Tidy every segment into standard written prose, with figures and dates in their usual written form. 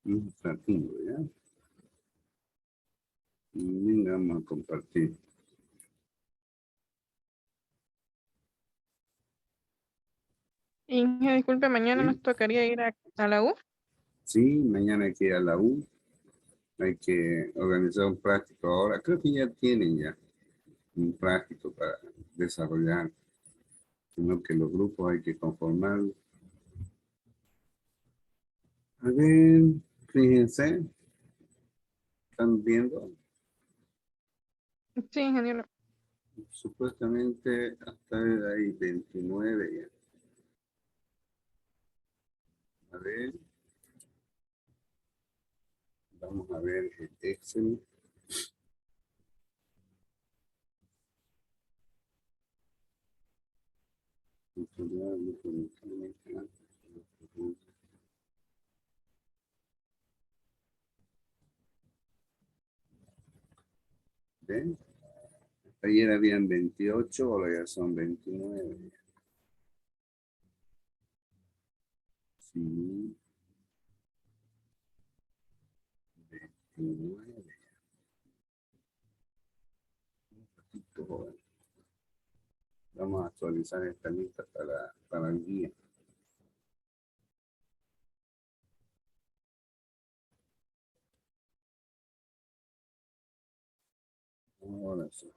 administrativo, ¿ya? Y vamos a compartir. Inge, disculpe, mañana ¿Sí? nos tocaría ir a la U. Sí, mañana hay que ir a la U. Hay que organizar un práctico ahora. Creo que ya tienen ya un práctico para desarrollar, sino que los grupos hay que conformar. A ver, fíjense, están viendo, Sí, ingeniero. supuestamente hasta ahí 29 ya. A ver, vamos a ver el Excel. ¿Ven? Ayer habían 28, ahora ya son 29. Sí, 29. Un poquito joven. Vamos a actualizar esta lista para el día. Ahora sí.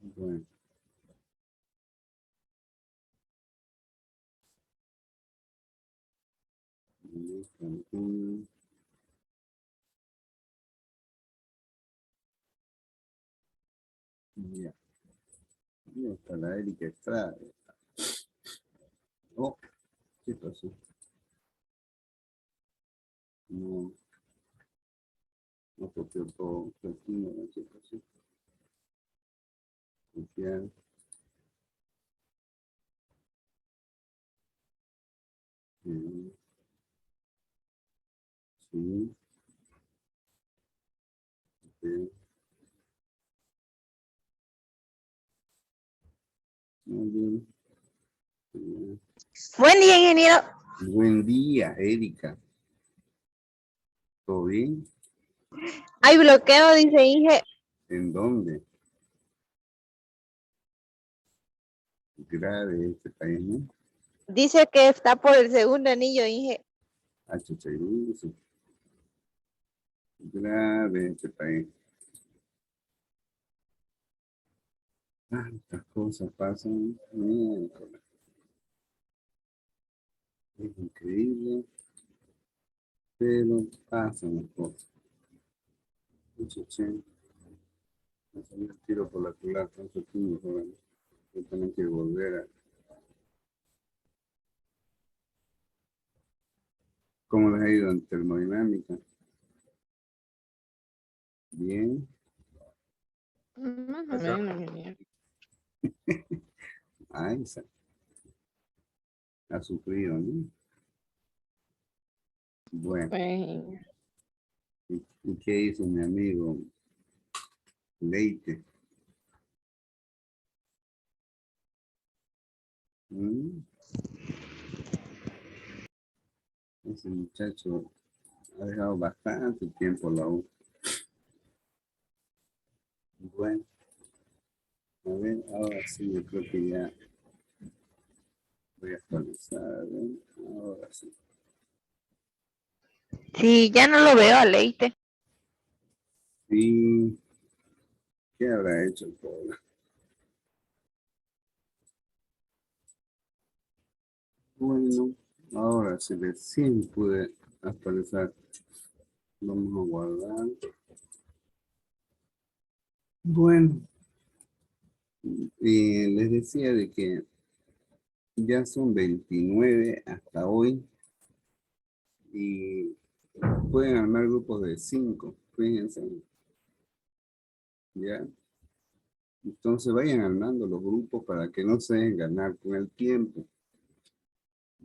Bueno. Ya. Ya está la Erika Estrada. Oh, ¿qué pasó? No, no copió todo. ¿Qué pasó? Copiar. Sí. Sí. Sí. Muy bien. Sí. Buen día, ingeniero. Buen día, Erika. ¿Todo bien? Hay bloqueo, dice Inge. ¿En dónde? Grave este país, ¿no? Dice que está por el segundo anillo, Inge. HCU. Grave este país. Tantas cosas pasan. Miércoles. Es increíble. Pero pasan las cosas. Me salió el tiro por la culata. Eso es muy joven. Yo tengo que volver a... ¿Cómo les ha ido en termodinámica? Bien. Más o menos, ingeniero. Ay, ha sufrido, ¿no? Bueno, Pues, ¿y qué hizo mi amigo Leite? ¿Mm? Ese muchacho ha dejado bastante tiempo la U. Bueno, a ver, ahora sí, yo creo que ya voy a actualizar. ¿Eh? Ahora sí. Sí, ya no lo veo a Leite. ¿Y qué habrá hecho el pobre? Bueno, ahora sí, recién pude actualizar. Vamos a guardar. Bueno, les decía de que ya son 29 hasta hoy y pueden armar grupos de 5, fíjense, ¿ya? Entonces vayan armando los grupos para que no se dejen ganar con el tiempo.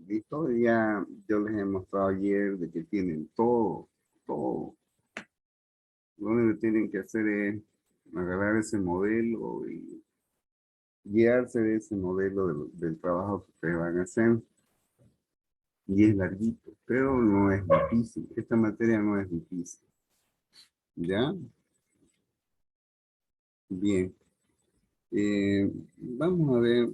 ¿Listo? Ya yo les he mostrado ayer de que tienen todo, todo. Lo único que tienen que hacer es agarrar ese modelo y guiarse de ese modelo del trabajo que ustedes van a hacer. Y es larguito, pero no es difícil. Esta materia no es difícil. ¿Ya? Bien. Vamos a ver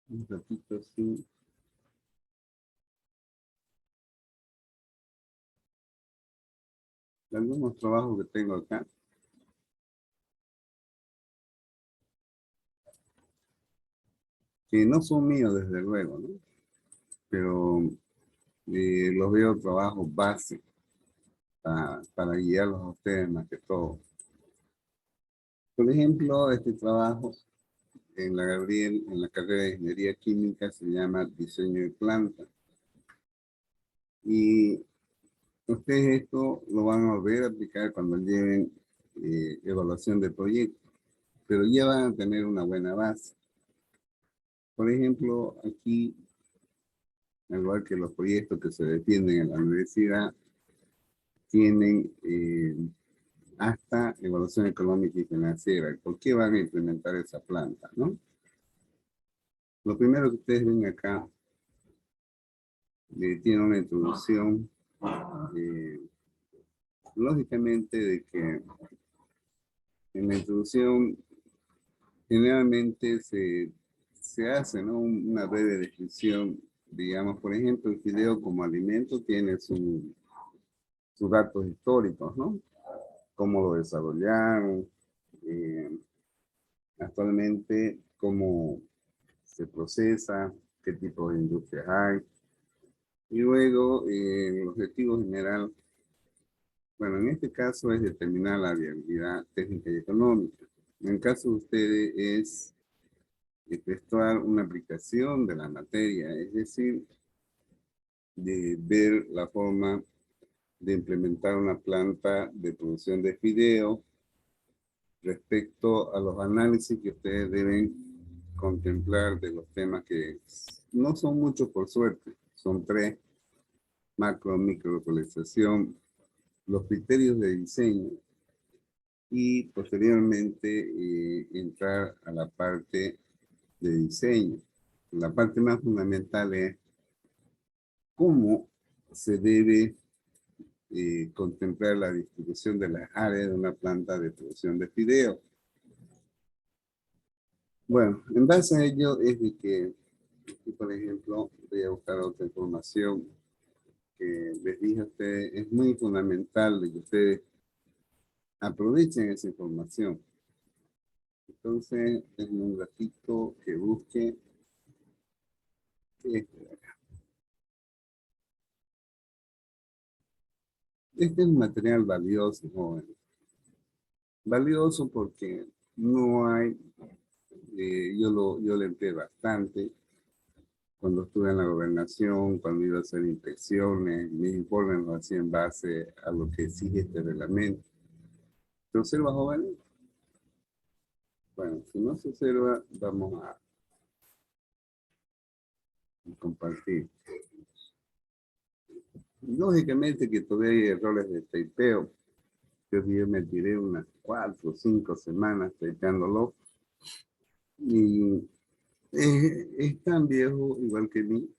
un ratito así. Algunos trabajos que tengo acá. Que no son míos, desde luego, ¿no? Pero los veo trabajos base para guiarlos a ustedes más que todo. Por ejemplo, este trabajo en la Gabriel, en la carrera de Ingeniería Química, se llama diseño de planta. Y ustedes esto lo van a volver a aplicar cuando lleven evaluación de proyecto, pero ya van a tener una buena base. Por ejemplo, aquí, al igual que los proyectos que se defienden en la universidad, tienen hasta evaluación económica y financiera. ¿Por qué van a implementar esa planta, no? Lo primero que ustedes ven acá, tiene una introducción, lógicamente, de que en la introducción generalmente se hace, ¿no? Una breve descripción, digamos, por ejemplo, el fideo como alimento tiene sus datos históricos, ¿no? Cómo lo desarrollaron, actualmente cómo se procesa, qué tipo de industrias hay. Y luego, el objetivo general, bueno, en este caso es determinar la viabilidad técnica y económica. En el caso de ustedes es efectuar una aplicación de la materia, es decir, de ver la forma de implementar una planta de producción de fideo respecto a los análisis que ustedes deben contemplar de los temas que no son muchos por suerte, son 3: macro, micro, localización, los criterios de diseño y posteriormente entrar a la parte de diseño. La parte más fundamental es cómo se debe contemplar la distribución de las áreas de una planta de producción de fideo. Bueno, en base a ello es de que, por ejemplo, voy a buscar otra información que les dije a ustedes, es muy fundamental de que ustedes aprovechen esa información. Entonces, en un ratito que busque este de acá. Este es un material valioso, jóvenes. Valioso porque no hay, yo lo empleé bastante cuando estuve en la gobernación, cuando iba a hacer inspecciones, mis informes los hacía en base a lo que exige este reglamento. ¿Se observa, jóvenes? Bueno, si no se observa, vamos a compartir. Lógicamente que todavía hay errores de typeo. Yo me tiré unas 4 o 5 semanas typeándolo. Y es tan viejo, igual que mí,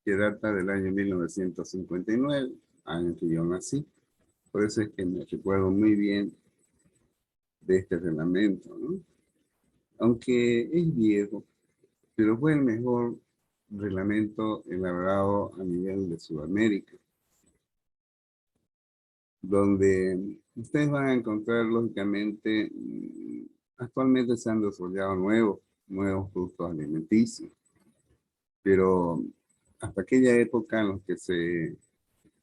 que data del año 1959, año que yo nací. Por eso es que me recuerdo muy bien de este reglamento, ¿no? Aunque es viejo, pero fue el mejor reglamento elaborado a nivel de Sudamérica, donde ustedes van a encontrar, lógicamente, actualmente se han desarrollado nuevos productos alimenticios, pero hasta aquella época en los que se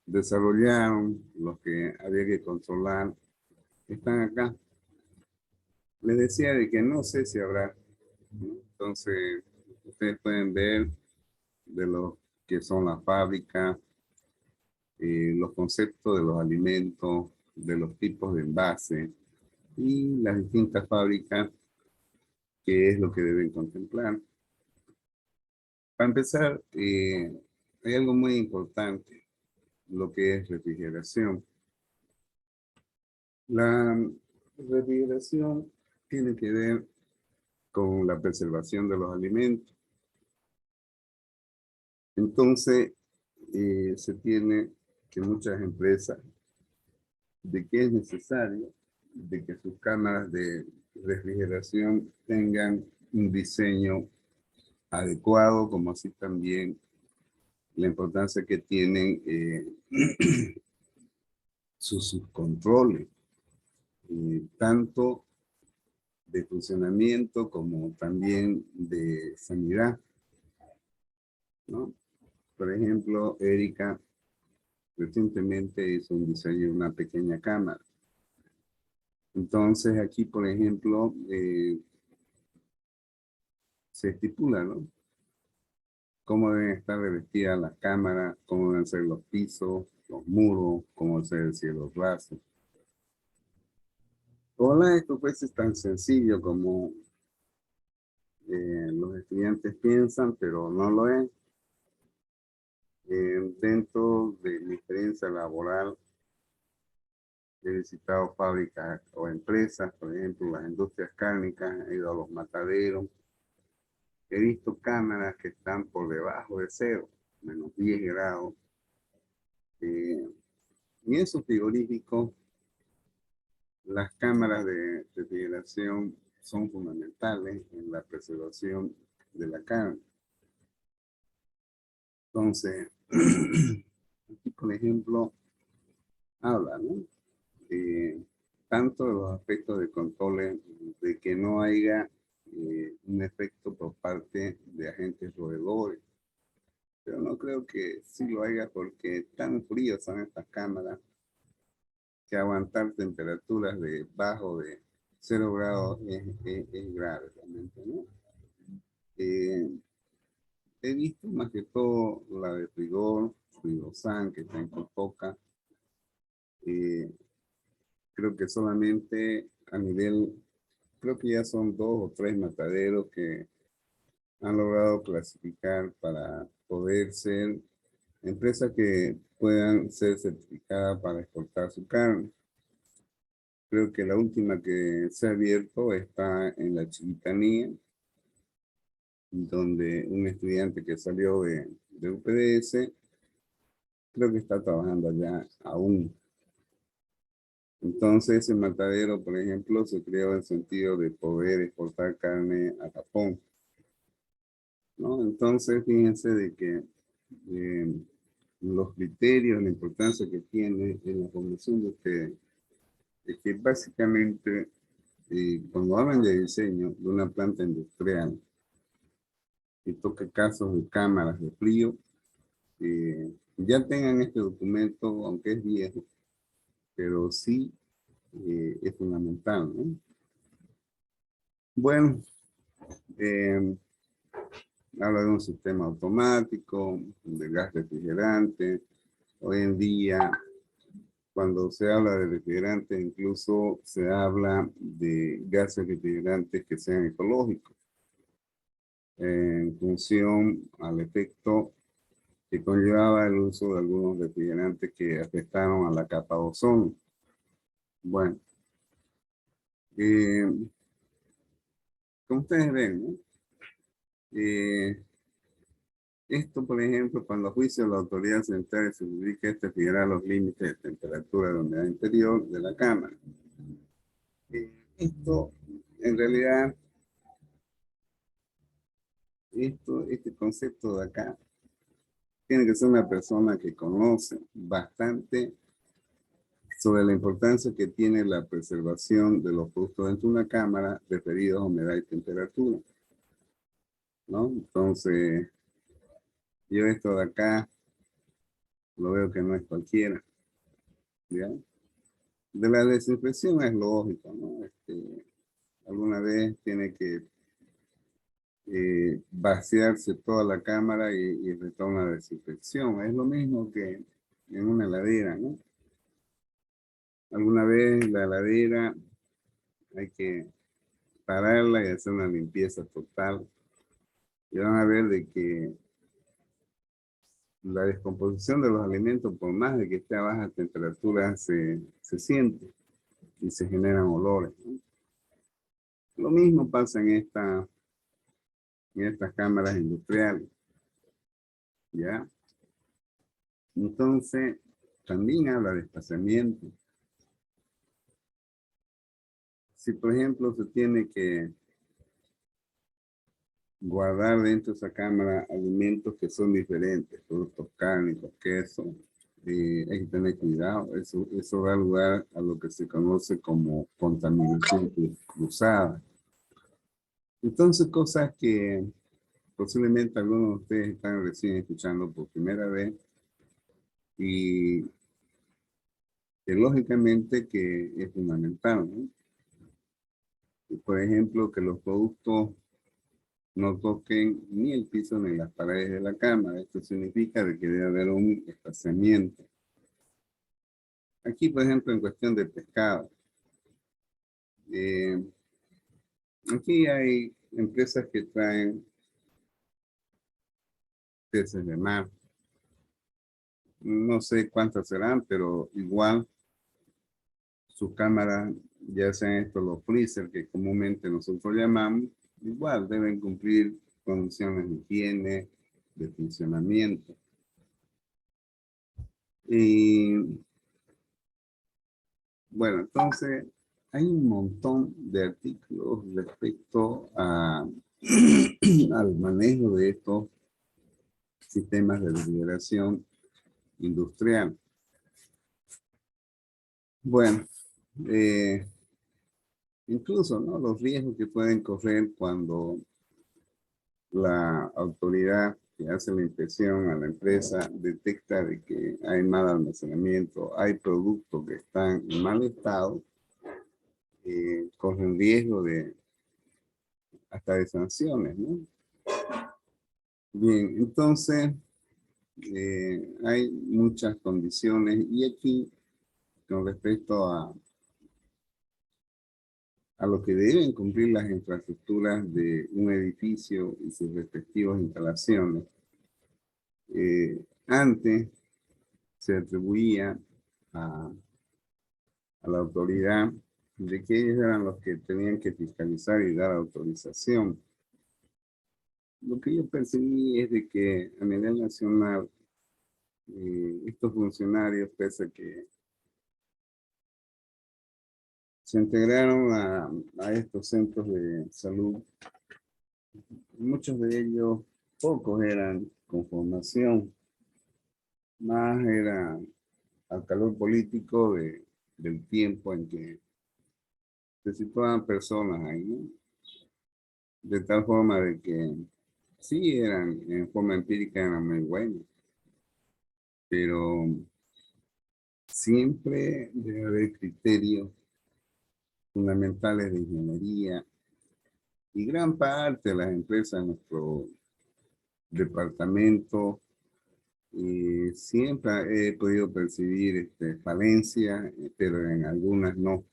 desarrollaron, los que había que controlar, están acá. Les decía de que no sé si habrá, ¿no? Entonces, ustedes pueden ver de lo que son las fábricas, los conceptos de los alimentos, de los tipos de envase y las distintas fábricas, que es lo que deben contemplar. Para empezar, hay algo muy importante, lo que es refrigeración. La refrigeración tiene que ver con la preservación de los alimentos. Entonces, se tiene que muchas empresas de que es necesario de que sus cámaras de refrigeración tengan un diseño adecuado, como así también la importancia que tienen sus controles, tanto de funcionamiento como también de sanidad, ¿no? Por ejemplo, Erika recientemente hizo un diseño de una pequeña cámara. Entonces aquí, por ejemplo, se estipula, ¿no? Cómo deben estar revestidas las cámaras, cómo deben ser los pisos, los muros, cómo debe ser el cielo raso. Hola, esto pues es tan sencillo como los estudiantes piensan, pero no lo es. Dentro de mi experiencia laboral, he visitado fábricas o empresas, por ejemplo, las industrias cárnicas, he ido a los mataderos. He visto cámaras que están por debajo de cero, menos 10 grados. En esos frigoríficos, las cámaras de refrigeración son fundamentales en la preservación de la carne. Entonces, aquí, por ejemplo, habla, ¿no? Tanto de los aspectos de control de que no haya un efecto por parte de agentes roedores. Pero no creo que sí lo haya porque tan fríos son estas cámaras que aguantar temperaturas de bajo de 0 grados es grave realmente, ¿no? He visto más que todo la de Frigosan, que está en Cotoca. Creo que solamente a nivel, creo que ya son 2 o 3 mataderos que han logrado clasificar para poder ser empresas que puedan ser certificadas para exportar su carne. Creo que la última que se ha abierto está en la Chiquitanía, donde un estudiante que salió de UPDS, creo que está trabajando allá aún. Entonces, ese matadero, por ejemplo, se creó en el sentido de poder exportar carne a Japón, ¿no? Entonces, fíjense de que los criterios, la importancia que tiene en la formación de ustedes, es que básicamente, cuando hablan de diseño de una planta industrial, que toque casos de cámaras de frío, ya tengan este documento, aunque es viejo, pero sí es fundamental, ¿no? Bueno, habla de un sistema automático, de gas refrigerante. Hoy en día, cuando se habla de refrigerante, incluso se habla de gases refrigerantes que sean ecológicos, en función al efecto que conllevaba el uso de algunos refrigerantes que afectaron a la capa de ozono. Bueno, como ustedes ven, ¿no? Esto, por ejemplo, cuando a juicio de la autoridad central se dedica a fijar los límites de temperatura de la humedad interior de la cámara. Esto, en realidad, este concepto de acá, tiene que ser una persona que conoce bastante sobre la importancia que tiene la preservación de los productos dentro de una cámara referidos a humedad y temperatura, ¿no? Entonces, yo esto de acá lo veo que no es cualquiera, ¿ya? De la desinfección es lógico, ¿no? Alguna vez tiene que vaciarse toda la cámara y retorna la desinfección. Es lo mismo que en una heladera, ¿no? Alguna vez la heladera hay que pararla y hacer una limpieza total. Y van a ver de que la descomposición de los alimentos, por más de que esté a baja temperatura, se siente. y se generan olores, ¿no? Lo mismo pasa en estas cámaras industriales, ¿ya? Entonces, también habla de espaciamiento. Si, por ejemplo, se tiene que guardar dentro de esa cámara alimentos que son diferentes, productos cárnicos, queso, hay que tener cuidado. Eso da lugar a lo que se conoce como contaminación cruzada. Entonces, cosas que posiblemente algunos de ustedes están recién escuchando por primera vez y que lógicamente que es fundamental, ¿no? Y, por ejemplo, que los productos no toquen ni el piso ni las paredes de la cámara. Esto significa de que debe haber un espaciamiento. Aquí, por ejemplo, en cuestión de pescado. Aquí hay empresas que traen peces de mar. No sé cuántas serán, pero igual sus cámaras, ya sean estos los freezer que comúnmente nosotros llamamos, igual deben cumplir condiciones de higiene, de funcionamiento. Y bueno, entonces hay un montón de artículos respecto al manejo de estos sistemas de refrigeración industrial. Bueno, incluso, ¿no?, los riesgos que pueden correr cuando la autoridad que hace la inspección a la empresa detecta de que hay mal almacenamiento, hay productos que están en mal estado, corren riesgo de hasta de sanciones, ¿no? Bien, entonces hay muchas condiciones y aquí con respecto a lo que deben cumplir las infraestructuras de un edificio y sus respectivas instalaciones. Antes se atribuía a la autoridad de que ellos eran los que tenían que fiscalizar y dar autorización. Lo que yo percibí es de que a nivel nacional estos funcionarios, pese a que se integraron a estos centros de salud, muchos de ellos, pocos eran con formación, más era al calor político del tiempo en que se situaban personas ahí, ¿no? De tal forma de que sí eran, en forma empírica eran muy buenos, pero siempre debe haber criterios fundamentales de ingeniería y gran parte de las empresas de nuestro departamento siempre he podido percibir falencias, pero en algunas no,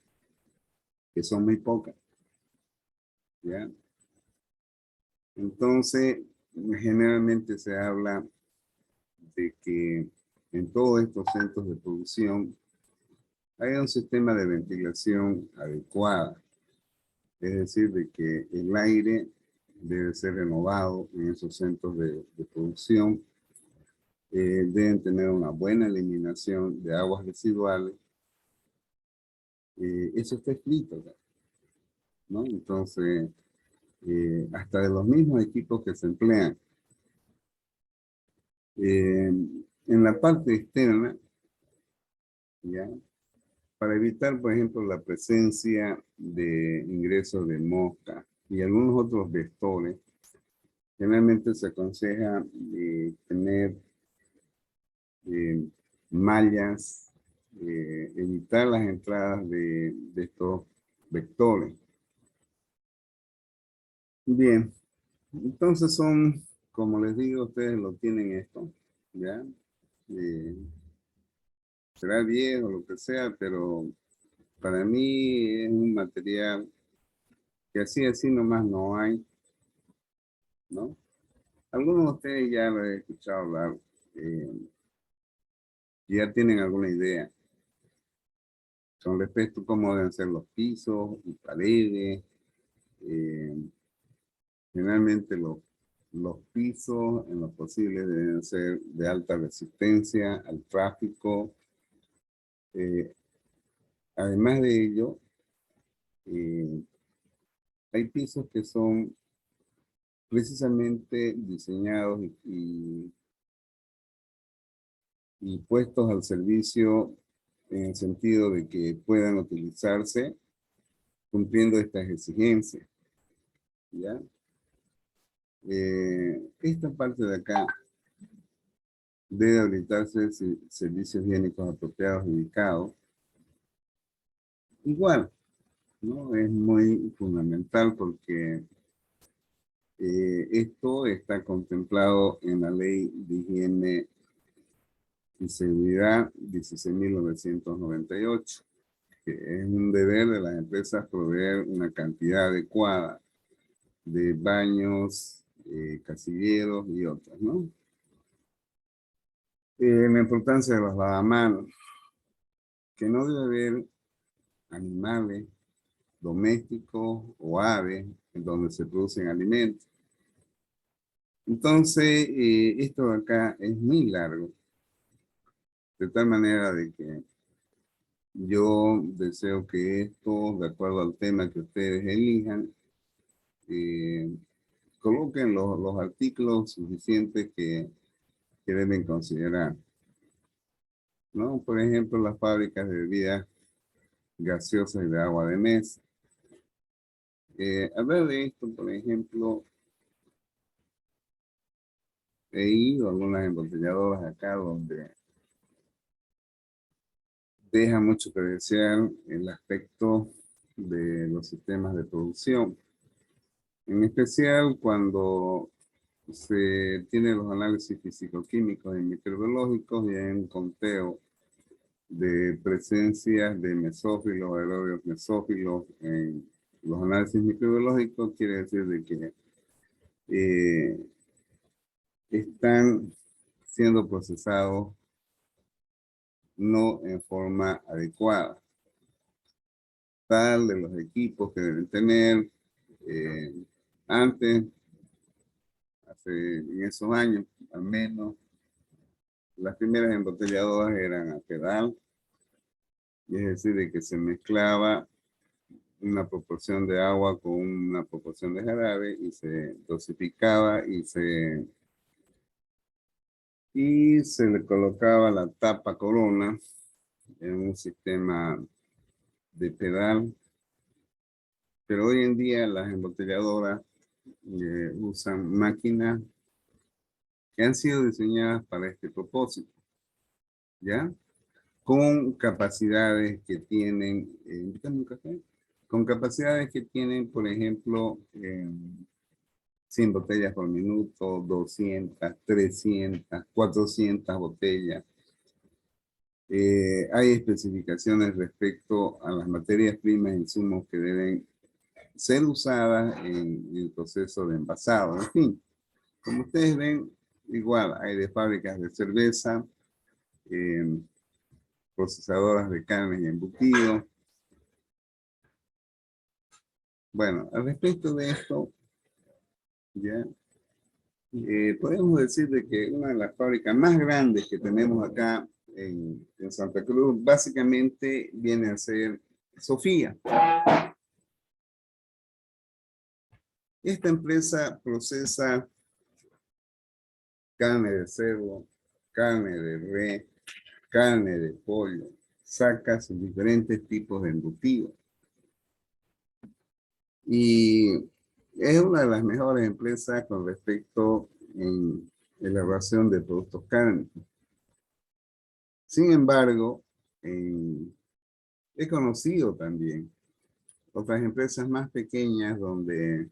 que son muy pocas, ¿ya? Entonces, generalmente se habla de que en todos estos centros de producción hay un sistema de ventilación adecuada, es decir, de que el aire debe ser renovado en esos centros de producción, deben tener una buena eliminación de aguas residuales. Eso está escrito, ¿no? Entonces, hasta de los mismos equipos que se emplean. En la parte externa, ¿ya?, para evitar, por ejemplo, la presencia de ingresos de mosca y algunos otros vectores, generalmente se aconseja tener mallas, evitar las entradas de estos vectores. Bien, entonces son, como les digo, ustedes lo tienen esto, ¿ya? Será viejo, lo que sea, pero para mí es un material que así nomás no hay, ¿no? Algunos de ustedes ya lo he escuchado hablar, ya tienen alguna idea. con respecto a cómo deben ser los pisos y paredes. Generalmente los pisos, en lo posible, deben ser de alta resistencia al tráfico. Además de ello, hay pisos que son precisamente diseñados y puestos al servicio en el sentido de que puedan utilizarse cumpliendo estas exigencias. ¿Ya? Esta parte de acá debe habilitarse servicios higiénicos apropiados y ubicados. Igual, ¿no? Es muy fundamental porque esto está contemplado en la Ley de Higiene y Seguridad 16.998, que es un deber de las empresas proveer una cantidad adecuada de baños, casilleros y otros, ¿no? La importancia de los lavamanos, que no debe haber animales domésticos o aves en donde se producen alimentos. Entonces, esto de acá es muy largo, de tal manera de que yo deseo que esto, de acuerdo al tema que ustedes elijan, coloquen los artículos suficientes que deben considerar, ¿no? Por ejemplo, las fábricas de bebidas gaseosas y de agua de mesa. Hablar de esto, por ejemplo, he ido a algunas embotelladoras acá donde deja mucho que desear el aspecto de los sistemas de producción. En especial cuando se tienen los análisis físico-químicos y microbiológicos y hay un conteo de presencias de mesófilos, aerobios mesófilos en los análisis microbiológicos, quiere decir de que están siendo procesados no en forma adecuada. Tal de los equipos que deben tener antes, en esos años, al menos, las primeras embotelladoras eran a pedal, y es decir, de que se mezclaba una proporción de agua con una proporción de jarabe y se dosificaba y se le colocaba la tapa corona en un sistema de pedal. Pero hoy en día las embotelladoras usan máquinas que han sido diseñadas para este propósito, ¿ya? Con capacidades que tienen, ¿invítame un café? Con capacidades que tienen, por ejemplo, 100 botellas por minuto, 200, 300, 400 botellas. Hay especificaciones respecto a las materias primas e insumos que deben ser usadas en el proceso de envasado. En fin, como ustedes ven, igual hay de fábricas de cerveza, procesadoras de carnes y embutidos. Bueno, al respecto de esto, ya podemos decir de que una de las fábricas más grandes que tenemos acá en Santa Cruz, básicamente viene a ser Sofía. Esta empresa procesa carne de cerdo, carne de res, carne de pollo, saca sus diferentes tipos de embutidos. Y es una de las mejores empresas con respecto en elaboración de productos cárnicos. Sin embargo, he conocido también otras empresas más pequeñas donde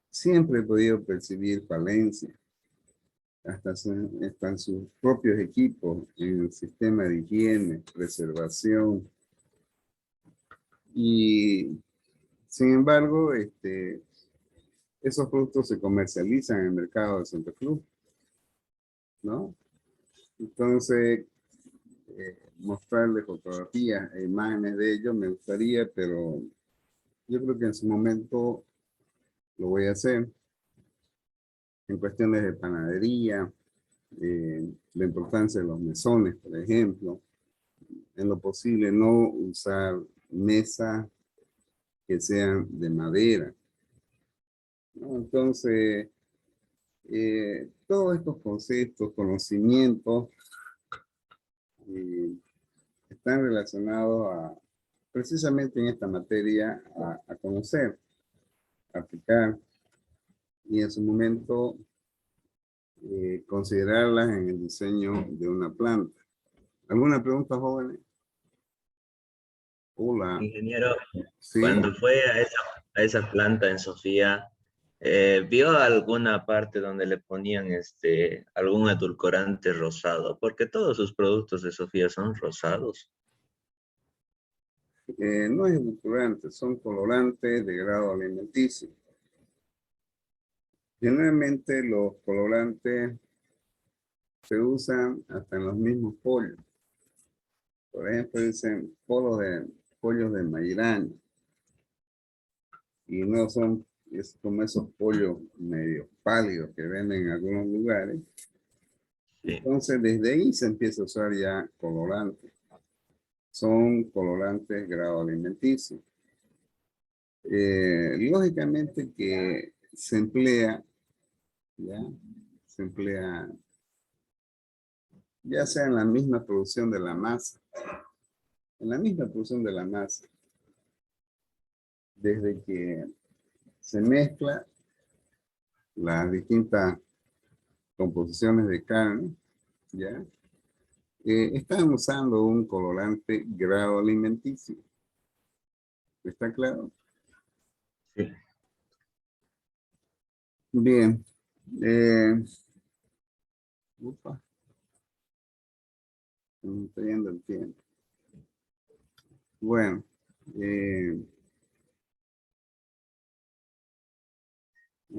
siempre he podido percibir falencias. Hasta están sus propios equipos en el sistema de higiene, preservación. Y sin embargo, esos productos se comercializan en el mercado de Santa Cruz, ¿no? Entonces, mostrarles fotografías e imágenes de ellos, me gustaría, pero yo creo que en su momento lo voy a hacer. En cuestiones de panadería, la importancia de los mesones, por ejemplo. En lo posible no usar mesas que sean de madera, ¿no? Entonces, todos estos conceptos, conocimientos, están relacionados a, precisamente en esta materia, a conocer, a aplicar y en su momento considerarlas en el diseño de una planta. ¿Alguna pregunta, jóvenes? Hola. Ingeniero, Sí. cuando fue a esa planta en Sofía, ¿vio alguna parte donde le ponían algún edulcorante rosado? Porque todos sus productos de Sofía son rosados. No es edulcorante, son colorantes de grado alimenticio. Generalmente los colorantes se usan hasta en los mismos pollos. Por ejemplo, dicen pollos de Mairán. Y no son como esos pollos medio pálidos que venden en algunos lugares. Sí. Entonces, desde ahí se empieza a usar ya colorantes. Son colorantes grado alimenticio. Lógicamente que se emplea, ya sea en la misma producción de la masa. En la misma producción de la masa. Desde que se mezcla las distintas composiciones de carne, ¿ya? Están usando un colorante grado alimenticio. ¿Está claro? Sí. Bien. Upa. Se me está yendo el tiempo. Bueno.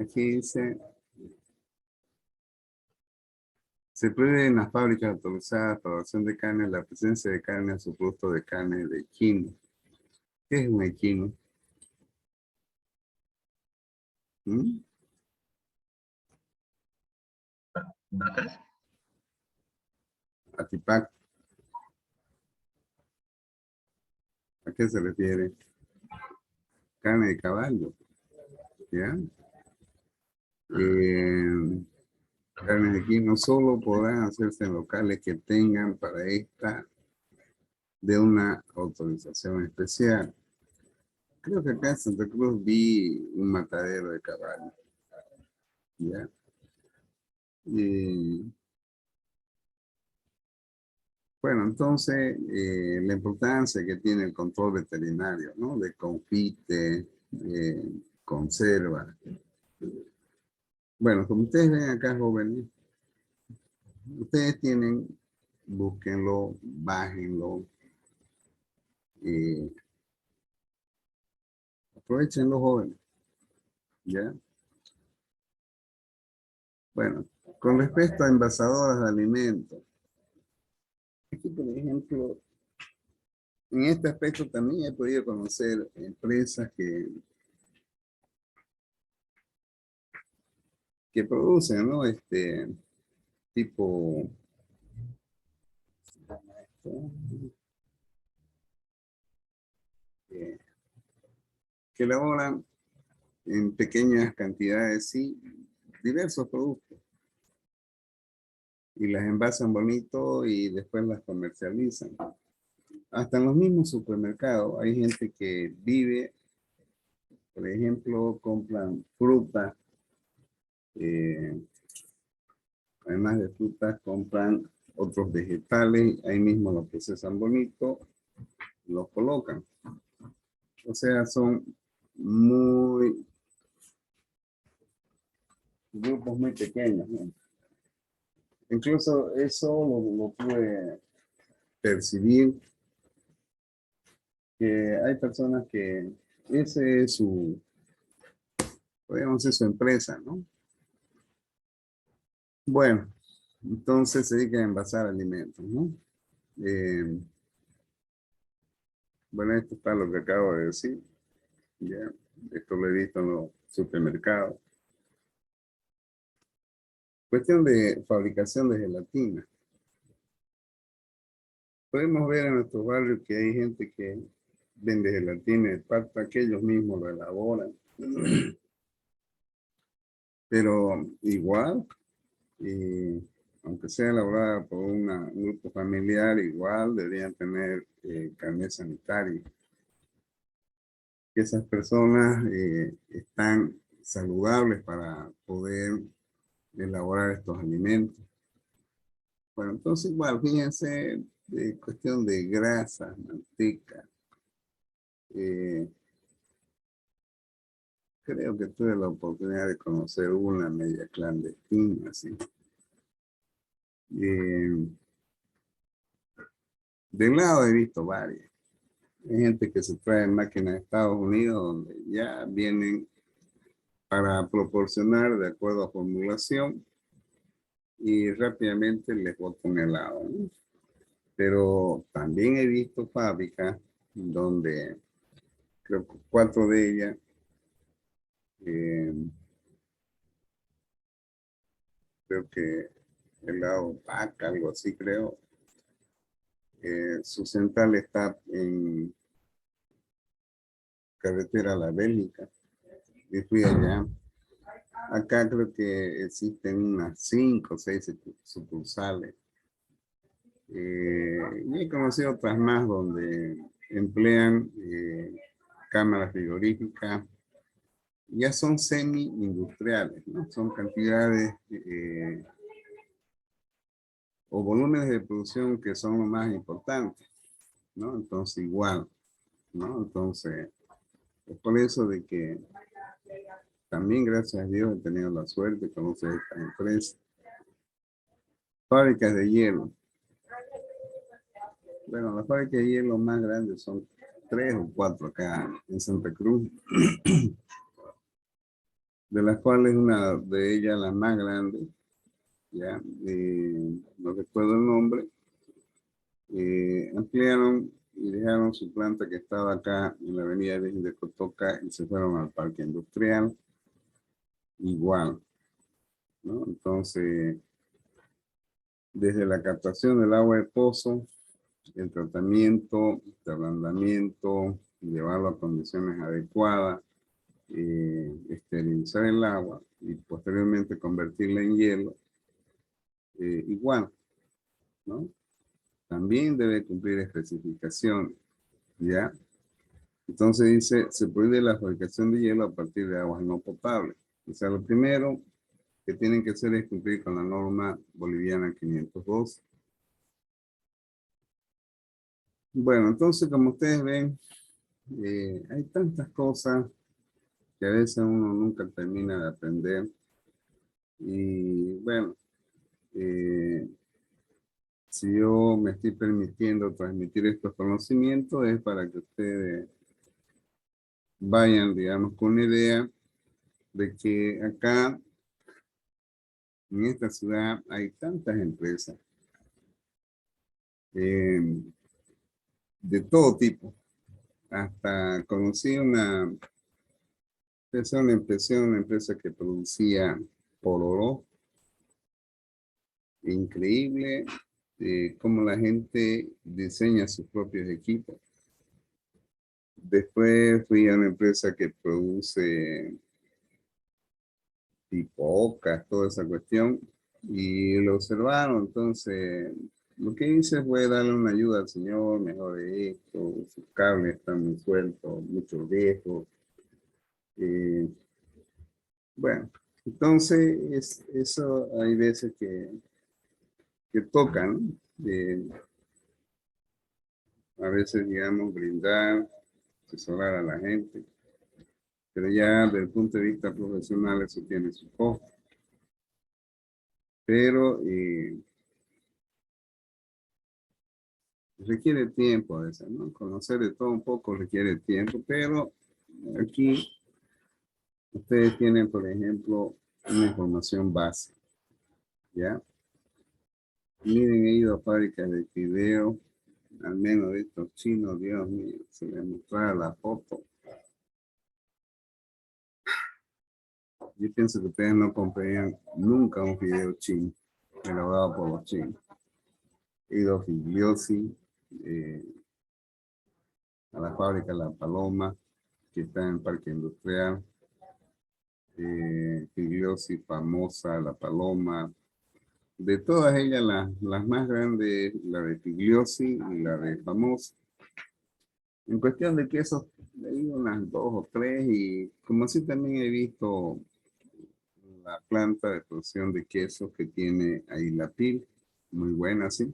Aquí dice, se prohíbe en las fábricas autorizadas para producción de carne la presencia de carne o subproducto de carne de equino. ¿Qué es un equino? ¿Vacas? Atipac. ¿A qué se refiere? Carne de caballo. ¿Ya? Carnes de equino solo podrán hacerse en locales que tengan para esta de una autorización especial. Creo que acá en Santa Cruz vi un matadero de caballo. ¿Ya? Bueno, entonces, la importancia que tiene el control veterinario, ¿no? De confite, conserva. Bueno, como ustedes ven acá, jóvenes, ustedes tienen, búsquenlo, bájenlo, aprovechenlo, jóvenes, ¿ya? Bueno, con respecto a envasadoras de alimentos, aquí, por ejemplo, en este aspecto también he podido conocer empresas que producen, ¿no? Tipo, que elaboran en pequeñas cantidades, sí, diversos productos. Y las envasan bonito y después las comercializan. Hasta en los mismos supermercados hay gente que vive, por ejemplo, compran fruta, además de frutas, compran otros vegetales, ahí mismo los procesan bonito, los colocan. O sea, son grupos muy pequeños, ¿no? Incluso eso lo pude percibir, que hay personas que ese es su, podríamos decir, su empresa, ¿no? Bueno, entonces se dedican a envasar alimentos, ¿no? Bueno, esto está lo que acabo de decir. Ya, esto lo he visto en los supermercados. Cuestión de fabricación de gelatina. Podemos ver en nuestros barrios que hay gente que vende gelatina de pasta, que ellos mismos lo elaboran. Pero igual, aunque sea elaborada por un grupo familiar, igual deberían tener carnet sanitario. Que esas personas están saludables para poder elaborar estos alimentos. Bueno, entonces igual, fíjense, de cuestión de grasa, manteca. Creo que tuve la oportunidad de conocer una media clandestina, así. De lado he visto varias. Hay gente que se trae máquinas de Estados Unidos donde ya vienen para proporcionar de acuerdo a formulación y rápidamente les botan helado, ¿no? Pero también he visto fábricas donde creo que 4 de ellas creo que helado vaca, algo así creo. Su central está en carretera La Bélgica. Y fui allá. Acá creo que existen unas 5 o 6 sucursales. Y he conocido otras más donde emplean cámaras frigoríficas. Ya son semi-industriales, ¿no? Son cantidades o volúmenes de producción que son lo más importantes, ¿no? Entonces igual, ¿no? Entonces, es por eso de que también, gracias a Dios, he tenido la suerte de conocer esta empresa. Fábricas de hielo. Bueno, las fábricas de hielo más grandes son 3 o 4 acá en Santa Cruz, de las cuales una de ellas, la más grande, ya, no recuerdo el nombre, ampliaron y dejaron su planta que estaba acá en la avenida de Cotoca y se fueron al parque industrial, igual, ¿no? Entonces, desde la captación del agua de pozo, el tratamiento, el ablandamiento, llevarlo a condiciones adecuadas, esterilizar el agua y posteriormente convertirla en hielo, igual, ¿no? También debe cumplir especificaciones, ¿ya? Entonces dice, se prohíbe la fabricación de hielo a partir de aguas no potables. O sea, lo primero que tienen que hacer es cumplir con la norma boliviana 502. Bueno, entonces, como ustedes ven, hay tantas cosas que a veces uno nunca termina de aprender. Y bueno, si yo me estoy permitiendo transmitir estos conocimientos es para que ustedes vayan, digamos, con la idea de que acá, en esta ciudad, hay tantas empresas de todo tipo. Hasta conocí una empresa que producía pororó. Increíble cómo la gente diseña sus propios equipos. Después fui a una empresa que produce pipocas, toda esa cuestión, y lo observaron. Entonces, lo que hice fue darle una ayuda al señor, mejore esto, sus cables están muy sueltos, muchos viejos. Bueno, entonces, eso hay veces que tocan, a veces, digamos, brindar, asesorar a la gente, pero ya desde el punto de vista profesional eso tiene su costo. Pero requiere tiempo a veces, ¿no? Conocer de todo un poco requiere tiempo, pero aquí ustedes tienen, por ejemplo, una información básica, ¿ya? Miren, he ido a fábricas de video, al menos de estos chinos, Dios mío, se les mostraba la foto. Yo pienso que ustedes no comprarían nunca un video chino, elaborado por los chinos. He ido a Figliosi, a la fábrica La Paloma, que está en el Parque Industrial. Figliosi, Famosa, La Paloma. De todas ellas, las más grandes, la de Figliosi y la de Famosa. En cuestión de quesos, le digo unas 2 o 3, y como así también he visto la planta de producción de quesos que tiene ahí la PIL, muy buena, sí,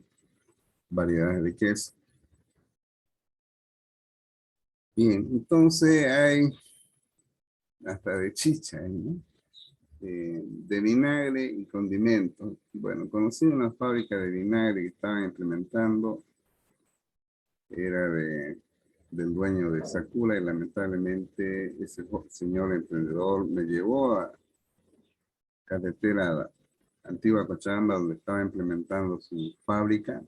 variedades de queso. Bien, entonces hay hasta de chicha, ¿no? De vinagre y condimentos. Bueno, conocí una fábrica de vinagre que estaban implementando, era del dueño de Sakura, y lamentablemente ese señor emprendedor me llevó a carretera Antigua Cochabamba, donde estaba implementando su fábrica,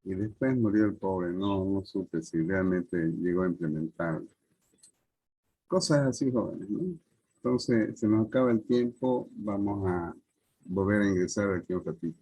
y después murió el pobre. No supe si realmente llegó a implementar. Cosas así, jóvenes, ¿no? Entonces, se nos acaba el tiempo, vamos a volver a ingresar aquí un ratito.